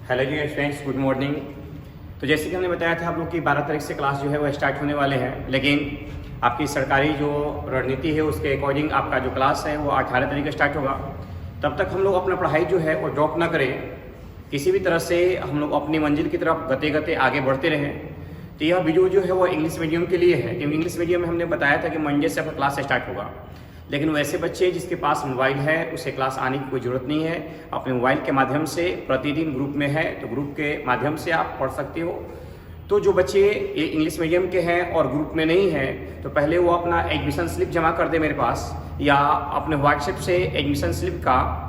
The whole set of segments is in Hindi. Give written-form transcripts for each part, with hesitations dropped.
हेलो जी फ्रेंड्स, गुड मॉर्निंग। तो जैसे कि हमने बताया था आप लोग की 12 तारीख से क्लास जो है वो स्टार्ट होने वाले हैं, लेकिन आपकी सरकारी जो रणनीति है उसके अकॉर्डिंग आपका जो क्लास है वो 18 तारीख को स्टार्ट होगा। तब तक हम लोग अपना पढ़ाई जो है वो ड्रॉप ना करें, किसी भी तरह से हम लोग अपनी मंजिल की तरफ गते गते आगे बढ़ते रहें। तो यह वीडियो जो है वो इंग्लिश मीडियम के लिए है, क्योंकि इंग्लिश मीडियम में हमने बताया था कि मंडे से आपका क्लास स्टार्ट होगा। लेकिन वैसे बच्चे जिसके पास मोबाइल है उसे क्लास आने की कोई ज़रूरत नहीं है। अपने मोबाइल के माध्यम से प्रतिदिन ग्रुप में है तो ग्रुप के माध्यम से आप पढ़ सकते हो। तो जो बच्चे ये इंग्लिश मीडियम के हैं और ग्रुप में नहीं हैं तो पहले वो अपना एडमिशन स्लिप जमा कर दे मेरे पास, या अपने व्हाट्सएप से एडमिशन स्लिप का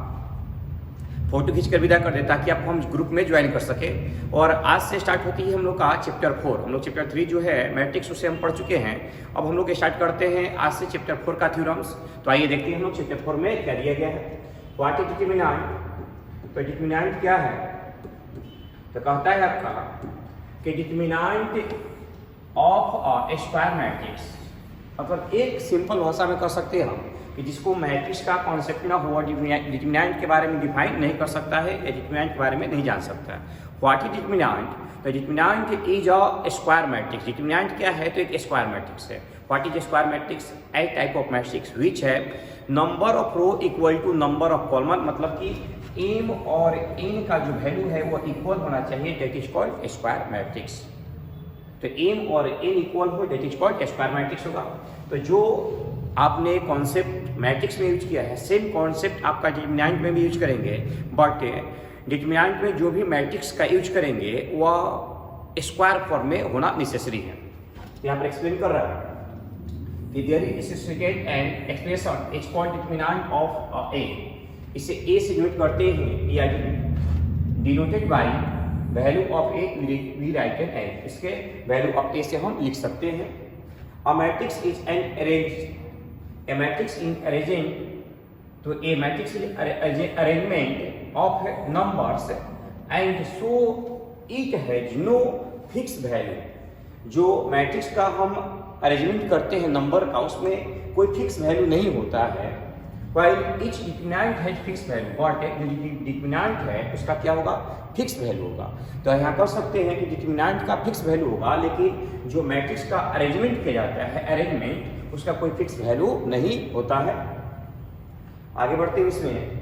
फोटो खींच कर विदा कर दे, ताकि आप हम ग्रुप में ज्वाइन कर सके। और आज से स्टार्ट होती है हम लोग का चैप्टर 4। हम लोग चैप्टर 3 जो है मैट्रिक्स उसे हम पढ़ चुके हैं। अब हम लोग स्टार्ट करते हैं आज से चैप्टर 4 का थ्योरम्स। तो आइए देखते हैं हम लोग चैप्टर 4 में क्या दिया गया है। What is determinant. तो डिटरमिनेंट क्या है, तो कहता है आपका कि determinant of a square matrix. अगर एक सिंपल भाषा में कर सकते हैं हम कि जिसको मैट्रिक्स का कॉन्सेप्ट ना हुआ, डिटरमिनेंट के बारे में डिफाइन नहीं कर सकता है या डिटरमिनेंट के बारे में नहीं जान सकता है। What is determinant. तो determinant is a square matrix. Determinant क्या है, तो एक स्क्वायर मैट्रिक्स है। What is square matrix. A type of matrix which है number of row equal to number of column, मतलब कि एम और एन का जो वैल्यू है वो इक्वल होना चाहिए, that is called square matrix. तो एम और एन इक्वल हो, that is called square matrix होगा। तो जो आपने कॉन्सेप्ट मैट्रिक्स में यूज किया है सेम कॉन्सेप्ट आपका डिटरमिनेंट में भी यूज करेंगे, बट डिटरमिनेंट में जो भी मैट्रिक्स का यूज करेंगे वह स्क्वायर फॉर्म में होना नेसेसरी है। यहाँ पर एक्सप्लेन कर रहा है कि there is associated and expression is called determinant of A. इसे ए से डिनोट करते हैं या denoted by value of A we write n. इसके वैल्यू ऑफ ए से हम लिख सकते हैं। A matrix is an arrange A matrix in arranging, तो a matrix is arrangement of numbers and so it has no fixed value। जो मैट्रिक्स का हम अरेंजमेंट करते हैं नंबर का, उसमें कोई फिक्स वैल्यू नहीं होता है। while each determinant has fixed value, but जो डिटरमिनेंट है उसका क्या होगा, फिक्स वैल्यू होगा। तो यहाँ कर सकते हैं कि डिटरमिनेंट का फिक्स वैल्यू होगा, लेकिन जो मैट्रिक्स का अरेंजमेंट किया जाता है अरेंजमेंट, उसका कोई फिक्स वैल्यू नहीं होता है। आगे बढ़ते हैं इसमें।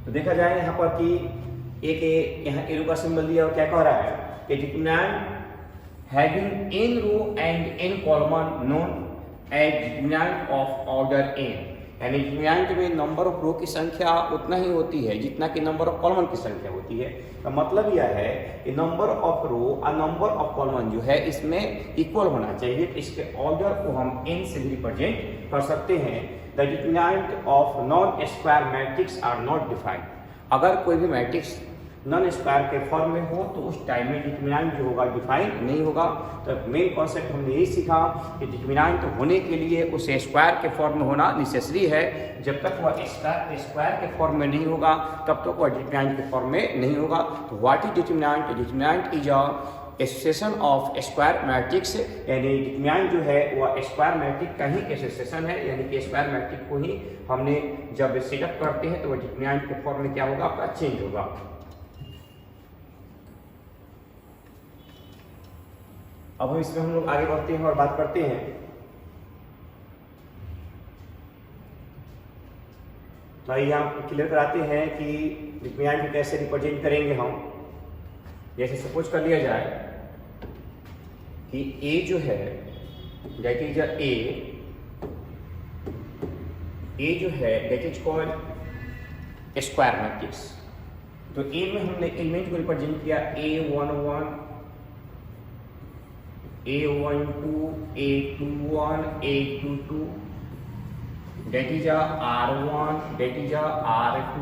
तो देखा जाए यहाँ पर कि एक यहाँ एरो का सिंबल दिया और क्या कह रहा है कि determinant having n row and n column known as determinant of order n। यानी डिटरमिनेंट में नंबर ऑफ रो की संख्या उतना ही होती है जितना कि नंबर ऑफ कॉलम की संख्या होती है। तो मतलब यह है कि नंबर ऑफ रो और नंबर ऑफ कॉलम जो है इसमें इक्वल होना चाहिए। तो इसके ऑर्डर को हम n से भी रिप्रेजेंट कर सकते हैं। The determinant of non square matrix are not defined. अगर कोई भी मैट्रिक्स नॉन स्क्वायर के फॉर्म में हो तो उस टाइम में डिटरमिनेंट जो होगा डिफाइन नहीं होगा। तो मेन कॉन्सेप्ट हमने यही सीखा कि डिटरमिनेंट होने के लिए उसे स्क्वायर के फॉर्म में होना नेसेसरी है। जब तक वह स्क्वायर के फॉर्म में नहीं होगा तब तक वह डिटरमिनेंट के फॉर्म में नहीं होगा। तो what is determinant. Determinant is a association of square matrix. यानी डिटरमिनेंट जो है वह स्क्वायर मैट्रिक्स का ही एसोसिएशन है, यानी कि स्क्वायर मैट्रिक्स को ही हमने जब सेटअप करते हैं तो वह डिटरमिनेंट के फॉर्म में क्या होगा, आपका चेंज होगा। अब हम इसमें हम लोग आगे बढ़ते हैं और बात करते हैं। तो यहाँ क्लियर कराते हैं कि डिटरमिनेंट कैसे रिप्रेजेंट करेंगे हम। जैसे सपोज कर लिया जाए कि ए जो है दैट इज ए जो है that is called square matrix. तो ए में हमने एलिमेंट को रिप्रेजेंट किया A11 A12 A21 A22, that is a R1, that is a R2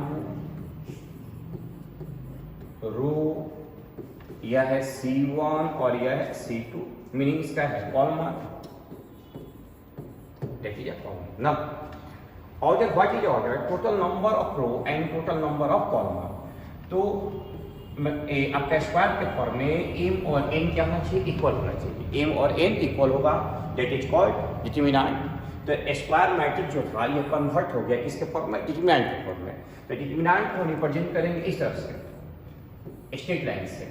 रो, यह है C1 और यह है C2। मीनिंग इसका है column, that is a column। Now order, what is order? Total number of row and total number of column। तो आपका स्क्वायर के फॉर्म में एम और एन क्या होना चाहिए, इक्वल होना चाहिए। एम और एन इक्वल होगा, दैट इज कॉल्ड डिटरमिनेंट। तो स्क्वायर मैट्रिक्स जो था ये कन्वर्ट हो गया किसके फॉर्म में, डिटरमिनेंट के फॉर्म में। तो डिटरमिनेंट को रिप्रेजेंट करेंगे इस तरह से, स्ट्रेट लाइन से,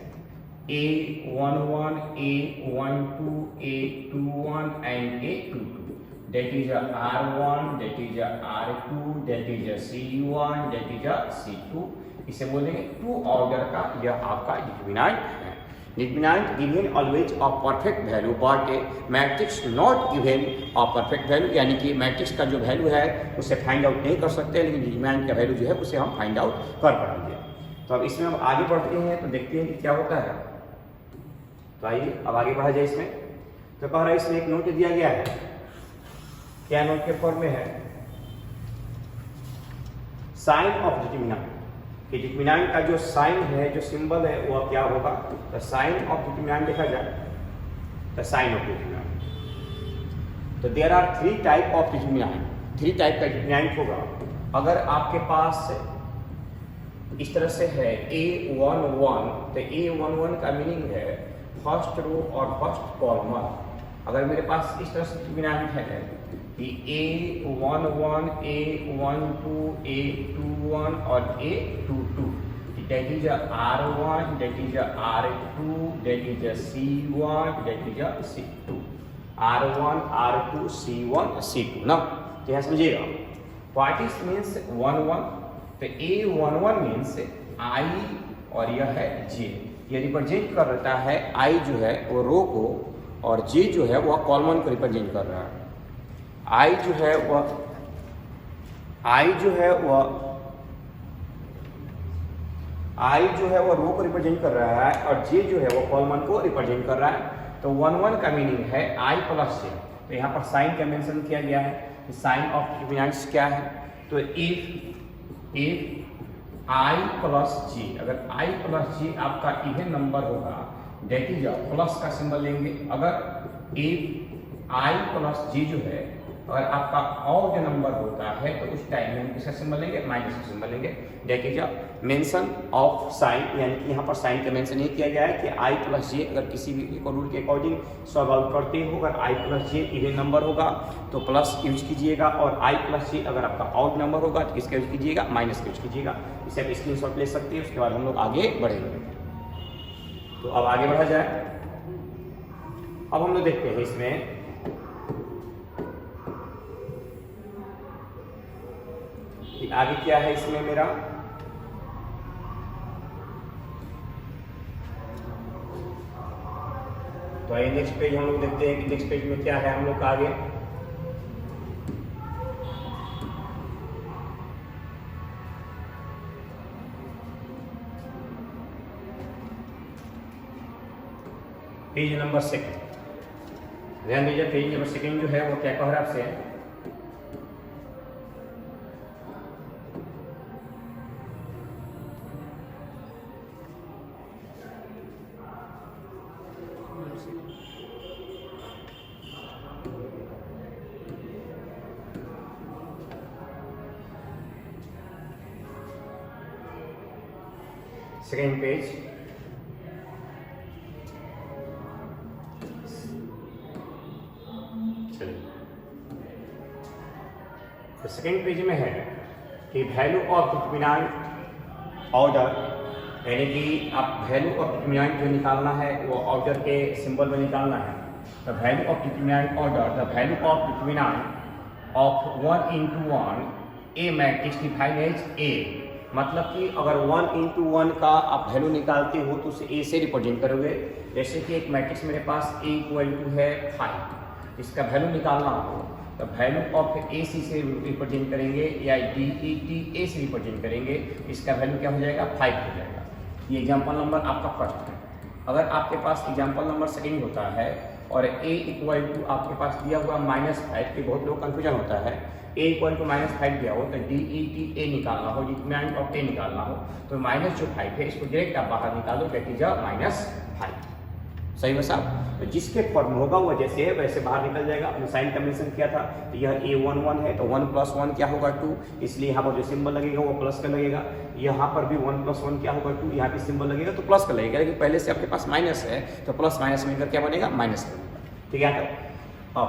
A11, A12, A21 and A22, that is a R1, that is a R2, that is a C1, that is a C2। इसे बोलेंगे टू ऑर्डर का यह आपका डिटरमिनेंट है। Determinant given always a perfect value but A matrix not given a perfect value, यानी कि मैट्रिक्स का जो वैल्यू है उसे फाइंड आउट नहीं कर सकते, लेकिन डिटरमिनेंट का वैल्यू जो है उसे हम फाइंड आउट कर पाएंगे। तो अब इसमें हम आगे बढ़ते हैं तो देखते हैं कि क्या होता है। तो आइए अब आगे बढ़ा जाए इसमें। तो कह रहा है इसमें एक नोट दिया गया है, क्या नोट के फॉर्म में है, साइन ऑफ डिटरमिनेंट, कि डिटरमिनेंट का जो साइन है, जो सिंबल है वो क्या होगा। तो साइन ऑफ डिटरमिनेंट देखा जाए तो साइन ऑफ डिटरमिनेंट, तो there are 3 type of determinant, 3 type का डिटरमिनेंट होगा। अगर आपके पास इस तरह से है A11, तो A11 का मीनिंग है फर्स्ट रो और फर्स्ट कॉलम। अगर मेरे पास इस तरह से डिटरमिनेंट है कि A11, A12, A21 और A22, that is a R1, that is a R2, that is a C1, that is a C2, R1, R2, C1, C2 ना। तो यहाँ समझिएगा व्हाट इज मीन्स 11, तो A11 मीन्स I और यह है J, ये रिप्रेजेंट कर रहा है I जो है वो रो को और J जो है वह कॉलम को रिप्रेजेंट कर रहा है। I जो है वह रो को रिप्रेजेंट कर रहा है और J जो है वो कॉलम को रिप्रेजेंट कर रहा है। तो 11 का मीनिंग है I प्लस J। तो यहाँ पर साइन का मेंशन किया गया है, साइन ऑफ डिटरमिनेंट्स क्या है। तो इफ I प्लस J, अगर I प्लस J आपका इवन नंबर होगा डेट इज प्लस का सिंबल लेंगे। अगर इफ I प्लस J जो है अगर आपका ऑड नंबर होता है तो उस टाइम में हम किसका सिंबल लेंगे, माइनस का सिंबल लेंगे। That is mention of sign, यानी कि यहाँ पर साइन का मेंशन ये किया गया है कि I प्लस J अगर किसी भी रूल के अकॉर्डिंग सॉल्व आउट करते हो, अगर I plus J even number होगा तो प्लस यूज कीजिएगा, और I प्लस J अगर आपका ऑड नंबर होगा तो किसका यूज कीजिएगा, माइनस का यूज कीजिएगा। इसे आप स्क्रीनशॉट ले सकते हैं, उसके बाद हम लोग आगे बढ़ेंगे। तो अब आगे बढ़ा जाए। अब हम लोग देखते हैं इसमें कि आगे क्या है इसमें मेरा। तो आइए नेक्स्ट पेज हम लोग देखते हैं कि नेक्स्ट पेज में क्या है हम लोग का आगे। पेज नंबर 2, ध्यान दीजिए। पेज नंबर 2 जो है वो क्या कह रहा है आपसे, सेकेंड पेज। चलिए तो सेकेंड पेज में है कि वैल्यू ऑफ डिटरमिनेंट ऑर्डर, यानी कि आप वैल्यू ऑफ डिटरमिनेंट जो निकालना है वो ऑर्डर के सिंबल में निकालना है। The value of determinant order, the value of determinant of 1 into 1 a matrix defined as A. मतलब कि अगर 1 into 1 का आप वैल्यू निकालते हो तो उसे ए से रिप्रेजेंट करोगे। जैसे कि एक मैट्रिक्स मेरे पास A = है 5, इसका वैल्यू निकालना हो तो वैल्यू ऑफ AC से रिप्रेजेंट करेंगे या DETA से रिप्रेजेंट करेंगे, इसका वैल्यू क्या हो जाएगा, 5 हो जाएगा। ये एग्जाम्पल नंबर आपका फर्स्ट है। अगर आपके पास एग्जाम्पल नंबर सेकेंड होता है और A = आपके पास दिया हुआ -5, कि बहुत लोग कन्फ्यूजन होता है, A = -5 दिया हो तो DETA निकालना हो, डिटरमिनेंट ऑफ A निकालना हो तो माइनस जो 5 है इसको डायरेक्ट आप बाहर निकालो, दैट इज -5। सही है साहब। तो जिसके फॉर्म होगा वो जैसे है वैसे बाहर निकल जाएगा। अपने साइन का मेंशन किया था तो यह A11 है तो 1 + 1 क्या होगा 2, इसलिए यहाँ पर जो सिंबल लगेगा वो प्लस का लगेगा। यहाँ पर भी 1 + 1 क्या होगा 2, यहाँ पे सिंबल लगेगा तो प्लस का लगेगा, लेकिन पहले से आपके पास माइनस है तो प्लस माइनस मिलकर क्या बनेगा, माइनस बनेगा। ठीक है। अब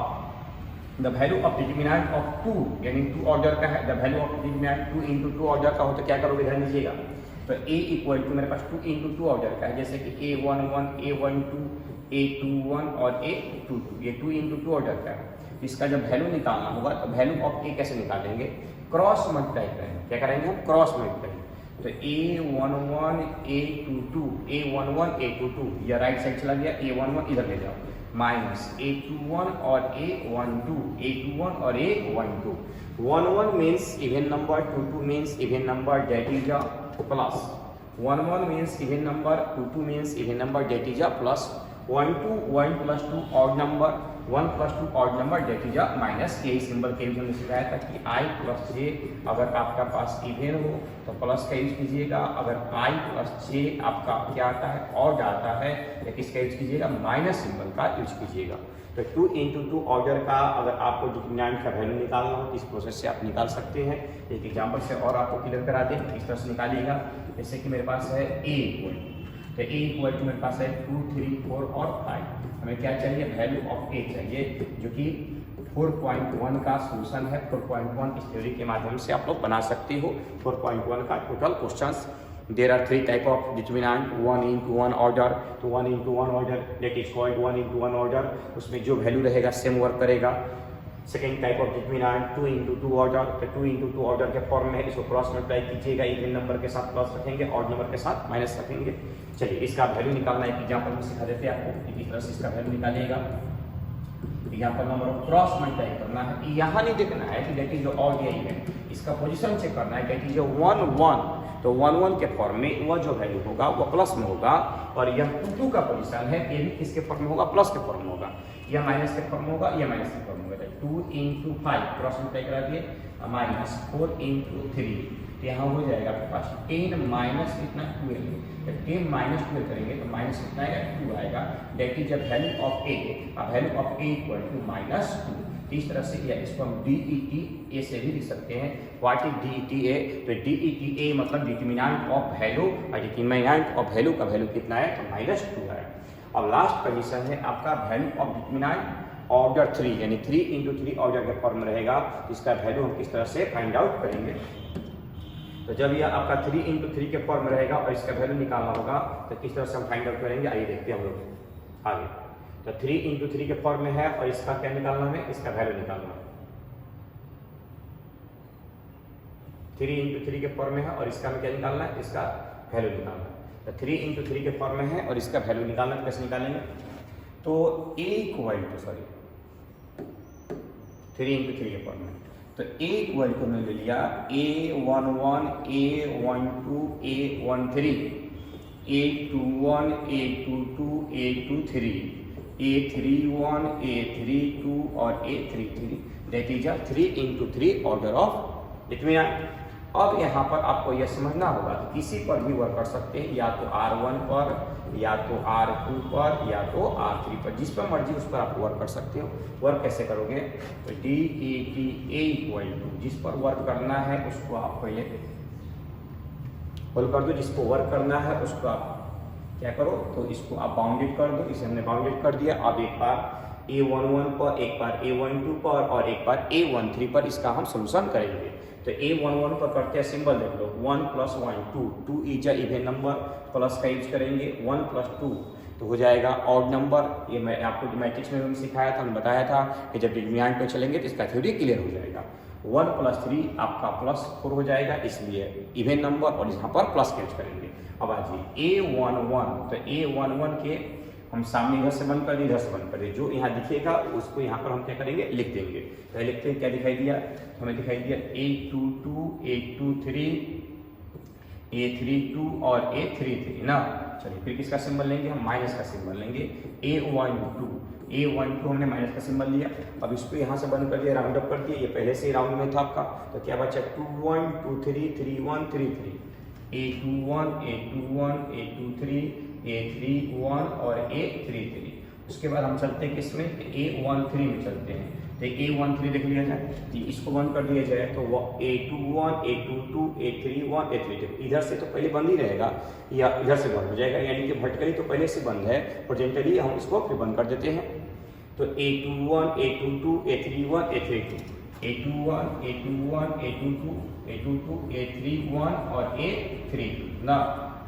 the value of determinant of 2 यानी 2 ऑर्डर का है, the value of determinant 2 into 2 order का हो तो क्या करोगे ध्यान दीजिएगा। तो a इक्वल टू मेरे पास 2 इंटू 2 ऑर्डर का है, जैसे कि a11 a12 a21 और a22, ये 2 इंटू 2 ऑर्डर का है। इसका जब वैल्यू निकालना होगा तो वैल्यू ऑफ a कैसे निकालेंगे, क्रॉस मल्टीप्लाई करेंगे। क्या करेंगे हम, क्रॉस मल्टीप्लाई। तो a11 a22 a11 a22, यह राइट साइड चला गया, a11 इधर ले जाओ, माइनस a21 और a21 और a12। 11 means even number, 22 means even number, det is a plus. 11 means even number, 22 means even number, det is a plus. 1 plus 2 odd number, 1 plus 2 odd number, det is a minus. यही सिंबल के यूज हमने सिखाया था कि i प्लस j अगर आपका पास इवन हो तो प्लस का यूज कीजिएगा, अगर i प्लस j आपका क्या आता है, ऑड आता है, या किसका यूज कीजिएगा, माइनस सिंबल का यूज कीजिएगा। तो 2 इंटू 2 ऑर्डर का अगर आपको डिटरमिनेंट का वैल्यू निकालना हो तो इस प्रोसेस से आप निकाल सकते हैं। एक एग्जाम्पल से और आपको क्लियर करा दें, इस तरह से निकालिएगा। जैसे कि मेरे पास है a इक्वल, तो a इक्वल टू मेरे पास है 2 3 4 और 5। हमें क्या चाहिए, वैल्यू ऑफ a चाहिए, जो कि 4.1 का सोल्यूशन है। 4.1 इस थ्योरी के माध्यम से आप लोग बना सकते हो। 4.1 का total questions. There are 3 type of determinant, 1 into 1 order, तो 1 into 1 order that is called 1 into 1 order, उसमें जो वैल्यू रहेगा सेम वर्क करेगा। Second type of determinant 2 into 2 order, तो 2 इंटू 2 ऑर्डर के फॉर्म में है, इसको क्रॉस मल्टीप्लाई कीजिएगा, इवन नंबर के साथ प्लस रखेंगे, ऑड नंबर के साथ माइनस रखेंगे। चलिए इसका वैल्यू निकालना एक एग्जाम्पल में सिखा देते हैं आपको, इस तरह से इसका वैल्यू निकालिएगा। Example number of cross multiply करना है, यहाँ नहीं देखना है कि दैट इज ऑड या इवन, इसका पोजीशन चेक करना है, दैट इज 1 1, तो 1 1 के फॉर्म में वह जो वैल्यू होगा वो प्लस में होगा, और यह 2 2 का पोजीशन है, ये भी किसके फॉर्म में होगा, प्लस के फॉर्म में होगा, यह माइनस के फॉर्म में होगा, यह माइनस के फॉर्म में होगा। 2 इंटू 5 क्रॉस मल्टीप्लाई करा दिए, माइनस 4 इंटू 3, तो यहाँ हो जाएगा आपके पास 10 माइनस कितना 12, जब 10 माइनस 12 करेंगे तो माइनस कितना आएगा 2 आएगा, that is the value of a, value of a equal to minus 2। इस तरह से या इसको हम DET A से भी लिख सकते हैं। व्हाट इज DET A, तो DET A मतलब डिटरमिनेंट ऑफ वैल्यू, और डिटरमिनेंट ऑफ वैल्यू का वैल्यू कितना है, तो माइनस 2 है। अब लास्ट पोजीशन है आपका वैल्यू ऑफ डिटरमिनेंट ऑर्डर 3, यानी 3 इंटू 3 ऑर्डर के फॉर्म में रहेगा, इसका वैल्यू हम किस तरह से फाइंड आउट करेंगे। तो जब यह आपका 3 इंटू 3 के फॉर्म में रहेगा और इसका वैल्यू निकालना होगा तो किस तरह से हम फाइंड आउट करेंगे, आइए देखते हैं हम लोग आगे। तो 3 इंटू 3 के फॉर्म में है और इसका क्या निकालना है, इसका वैल्यू निकालना है। 3 इंटू 3 के फॉर्म में है और इसका क्या निकालना है, इसका वैल्यू निकालना है। तो 3 इंटू 3 के फॉर्म में है और इसका वैल्यू निकालना है, कैसे निकालेंगे, तो a इक्वल टू 3 इंटू 3 के फॉर्म में, तो a इक्वल टू हमने ले लिया a11 a12 a13 a21 a22 a23 a31 a32 और a33, that is 3 into 3 order of determinant. अब यहाँ पर आपको यह समझना होगा कि किसी पर भी वर्क कर सकते हैं, या तो R1 पर, या तो R2 पर, या तो R3 पर, जिस पर मर्जी उस पर आप वर्क कर सकते हो। वर्क कैसे करोगे, तो DET A इक्वल टू, जिस पर वर्क करना है उसको आप पहले होल कर दो, जिसको वर्क करना है उसको आप क्या करो, तो इसको आप बाउंडेड कर दो, इसे हमने बाउंडेड कर दिया। अब एक बार A11 पर, एक बार A12 पर और एक बार A13 पर इसका हम सोल्यूशन करेंगे। तो A11 पर करते हैं, सिंबल देख लो, 1 + 1 2, 2 इज इवन नंबर, प्लस का यूज करेंगे, 1 + 2 तो हो जाएगा ऑड नंबर। ये मैं आपको मैट्रिक्स में भी सिखाया था, मैंने बताया था कि जब डिटरमिनेंट पे चलेंगे तो इसका थ्योरी क्लियर हो जाएगा। 1 + 3 आपका +4 हो जाएगा, इसलिए इवन नंबर, और यहाँ पर प्लस का यूज करेंगे। अब आ जाइए A11, तो A11 के हम सामने इधर से बंद कर दिए, इधर से बंद कर दिए, जो यहाँ दिखेगा उसको यहाँ पर हम क्या करेंगे, लिख देंगे। तो लिखते हैं, क्या दिखाई दिया, हमें दिखाई दिया A22 A23 A32 और A33 ना। चलिए फिर किसका सिंबल लेंगे, हम माइनस का सिंबल लेंगे। A12 हमने माइनस का सिंबल लिया। अब इसको यहाँ से बंद कर दिया, राउंड अप कर दिया, ये पहले से ही राउंड में था आपका, तो क्या बचा 21 23 31 33, A21 A21 A23 A31 और A33। उसके बाद हम चलते हैं किसमें, A13 में चलते हैं। तो A13 देख लिया जाए, तो इसको बंद कर दिया जाए, तो वो A21 A22 A31 A33, इधर से तो पहले बंद ही रहेगा या इधर से बंद हो जाएगा, यानी कि वर्टिकली तो पहले से बंद है, हॉरिजॉन्टली हम इसको फिर बंद कर देते हैं। तो A21, A22, A31, A32, A21, A21, A22, A22, A31 और A32 ना।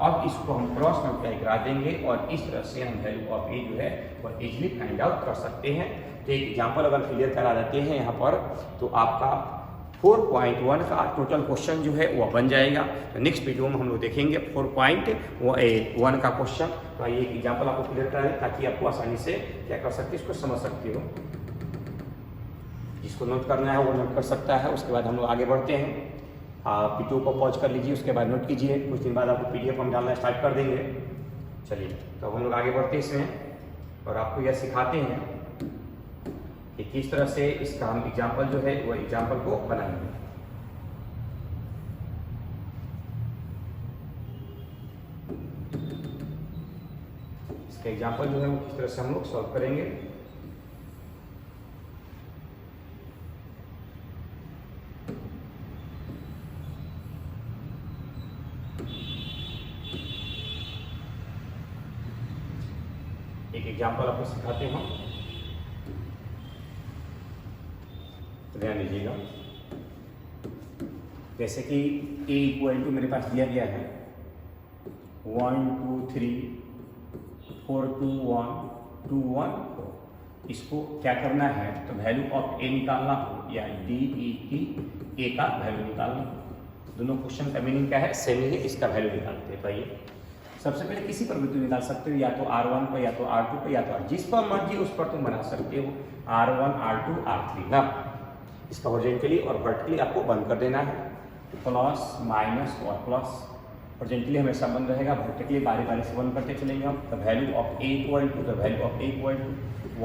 अब इसको हम क्रॉस मल्टीप्लाई करा देंगे और इस तरह से हम वैल्यू ऑफ ए जो है वो इजीली फाइंड आउट कर सकते हैं। तो एक एग्जांपल अगर क्लियर करा देते हैं यहाँ पर, तो आपका 4.1 का टोटल क्वेश्चन जो है वो बन जाएगा। तो नेक्स्ट वीडियो में हम लोग देखेंगे 4.1 का क्वेश्चन। तो आइए एक एग्जांपल आपको क्लियर करा दें ताकि आपको आसानी से क्या कर सकते हैं, इसको समझ सकते हो। जिसको नोट करना है वो नोट कर सकता है। उसके बाद हम लोग आगे बढ़ते हैं। आप वीडियो को पॉज कर लीजिए, उसके बाद नोट कीजिए। कुछ दिन बाद आपको PDF हम डालना स्टार्ट कर देंगे। चलिए तो हम लोग आगे बढ़ते हैं इसमें और आपको यह सिखाते हैं कि किस तरह से इसका हम एग्जाम्पल जो है वो एग्जाम्पल को बनाएंगे। इसका एग्जाम्पल जो है वो किस तरह से हम लोग सॉल्व करेंगे। एक एग्जाम्पल आपको सिखाते हैं, ध्यान दीजिएगा। जैसे कि A इक्वल टू मेरे पास दिया गया है 1 2 3 4 2 1 2 1 4। इसको क्या करना है, तो वैल्यू ऑफ A निकालना हो या DET A का वैल्यू निकालना हो। दोनों क्वेश्चन का मीनिंग क्या है, सेम ही है। इसका वैल्यू निकालते हैं। तो आइए सबसे पहले किसी पर भी तुम निकाल सकते हो, या तो R1 पर, या तो R2 पर, या तो जिस पर मर्जी उस पर तुम बना सकते हो। R1 R2 R3 ना। इसका हॉरिजॉन्टली और वर्टिकली आपको बंद कर देना है। प्लस माइनस और प्लस हॉरिजॉन्टली हमेशा बंद रहेगा, वर्टिकली बारी बारी से बंद करते चलेंगे हम। The value of A equal to, the value of A equal to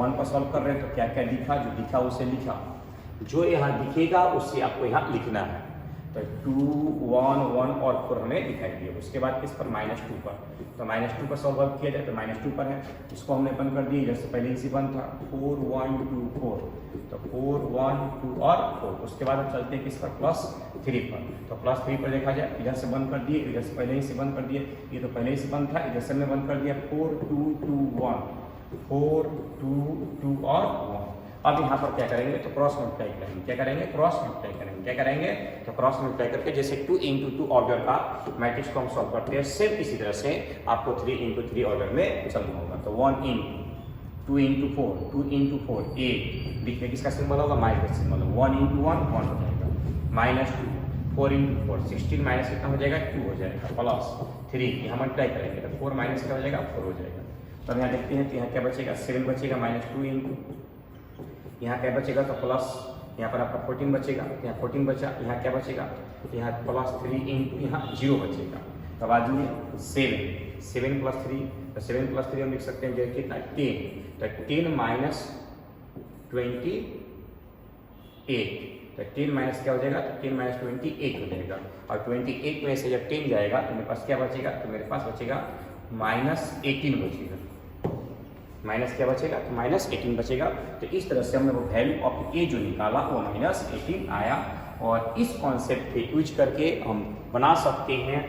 1 पर सॉल्व कर रहे हैं तो क्या क्या लिखा, जो दिखा उसे लिखा, जो यहाँ दिखेगा उससे आपको यहाँ लिखना है। तो 2 1 1 और 4 हमें दिखाई दिए। उसके बाद किस पर, -2 पर। तो -2 पर सॉल्व किया जाए तो -2 पर है, इसको हमने बंद कर दिया। जैसे पहले इसी बंद था 4 1 2 4, तो 4 1 2 और 4। उसके बाद हम चलते हैं किस पर, +3 पर। तो +3 पर देखा जाए, इधर से बंद कर दिए, इधर से पहले ही से बंद कर दिए। ये तो पहले ही से बंद था, इधर से हमने बंद कर दिया। 4 2 2 1 4 2 2 और 1। अब यहाँ पर क्या करेंगे, तो क्रॉस मल्टीप्लाई करेंगे। क्या करेंगे, क्रॉस मल्टीप्लाई करेंगे। क्या करेंगे, तो क्रॉस मल्टीप्लाई करके जैसे 2 × 2 ऑर्डर का मैट्रिक्स को हम सॉल्व करते हैं, सेम इसी तरह से आपको 3 × 3 ऑर्डर में चलना होगा। तो 1 × 2 × 4 2 × 4 8 लिखने किसका सिंबल होगा, माइनस सिंबल। 1 × 1 1 हो जाएगा, -2 4 × 4 16 माइनस कितना हो जाएगा, 2 हो जाएगा, +3 यहाँ मल्टीप्लाई करेंगे तो 4 माइनस क्या हो जाएगा, 4 हो जाएगा। तो यहाँ देखते हैं, तो यहाँ क्या बचेगा, 7 बचेगा, -2 × यहाँ क्या बचेगा, तो प्लस यहाँ पर आपका 14 बचेगा, यहाँ 14 बचा, यहाँ क्या बचेगा, यहाँ +3 × यहाँ 0 बचेगा। तो बाद में 7 7 + 3, तो 7 + 3 हम लिख सकते हैं जो कितना, 10। तो 10 - 28, तो 10 माइनस क्या हो जाएगा, तो 10 - 28 हो जाएगा। और 28 में से जब 10 जाएगा तो मेरे पास क्या बचेगा, तो मेरे पास बचेगा -18 बचेगा। माइनस क्या बचेगा, तो -18 बचेगा। तो इस तरह से हमने वो वैल्यू ऑफ A जो निकाला वो -18 आया। और इस कॉन्सेप्ट पे यूज करके हम बना सकते हैं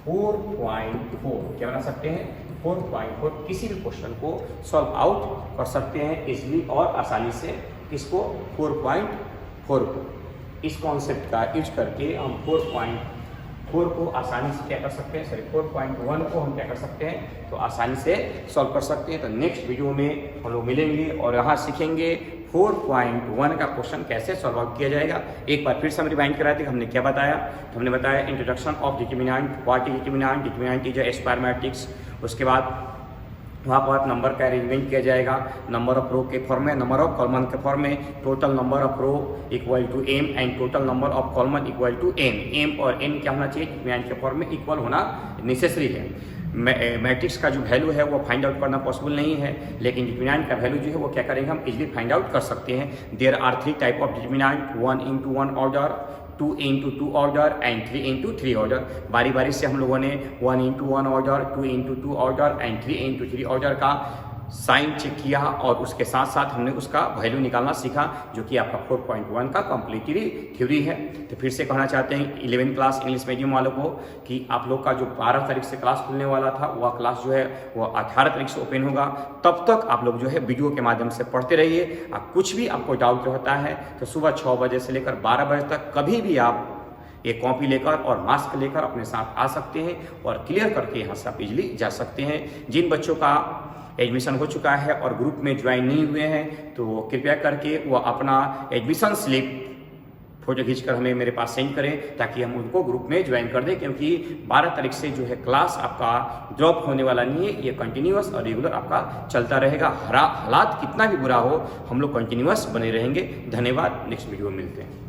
4.4। क्या बना सकते हैं, 4.4। किसी भी क्वेश्चन को सॉल्व आउट कर सकते हैं इजली और आसानी से। इसको 4.4 को इस कॉन्सेप्ट का यूज करके हम 4.4 को आसानी से क्या कर सकते हैं, सॉरी 4.1 को हम क्या कर सकते हैं, तो आसानी से सॉल्व कर सकते हैं। तो नेक्स्ट वीडियो में हम लोग मिलेंगे और यहाँ सीखेंगे 4.1 का क्वेश्चन कैसे सॉल्व आउट किया जाएगा। एक बार फिर से हम रिवाइंड कराए थे, हमने क्या बताया, तो हमने बताया introduction of determinant, what is determinant, determinant is a square matrix. उसके बाद वहाँ पर नंबर का अरेंजमेंट किया जाएगा, नंबर ऑफ रो के फॉर्म में, नंबर ऑफ कॉलम के फॉर्म में, total number of row equal to m and total number of column equal to n। m और n क्या होना चाहिए, डिटरमिनेंट के फॉर्म में इक्वल होना नेसेसरी है। मैट्रिक्स का जो वैल्यू है वो फाइंड आउट करना पॉसिबल नहीं है, लेकिन डिटरमिनेंट का वैल्यू जो है वो क्या करेंगे, हम इजीली फाइंड आउट कर सकते हैं। There are 3 type of determinant, 1 × 1 order, 2 × 2 order and 3 × 3 order. बारी बारी से हम लोगों ने 1 × 1 ऑर्डर, 2 × 2 ऑर्डर एंड 3 × 3 ऑर्डर का साइन चेक किया और उसके साथ साथ हमने उसका वैल्यू निकालना सीखा, जो कि आपका 4.1 का कम्प्लीटली थ्योरी है। तो फिर से कहना चाहते हैं 11वीं क्लास इंग्लिश मीडियम वालों को कि आप लोग का जो 12 तारीख से क्लास खुलने वाला था वह क्लास जो है वह 18 तारीख से ओपन होगा। तब तक आप लोग जो है वीडियो के माध्यम से पढ़ते रहिए। आप कुछ भी आपको डाउट रहता है तो सुबह 6 बजे से लेकर 12 बजे तक कभी भी आप एक कॉपी लेकर और मास्क लेकर अपने साथ आ सकते हैं और क्लियर करके यहाँ से आप इजली जा सकते हैं। जिन बच्चों का एडमिशन हो चुका है और ग्रुप में ज्वाइन नहीं हुए हैं तो कृपया करके वो अपना एडमिशन स्लिप फोटो खींचकर हमें मेरे पास सेंड करें ताकि हम उनको ग्रुप में ज्वाइन कर दें, क्योंकि 12 तारीख से जो है क्लास आपका ड्रॉप होने वाला नहीं है। ये कंटिन्यूअस और रेगुलर आपका चलता रहेगा। हालात कितना भी बुरा हो हम लोग कंटिन्यूअस बने रहेंगे। धन्यवाद। नेक्स्ट वीडियो में मिलते हैं।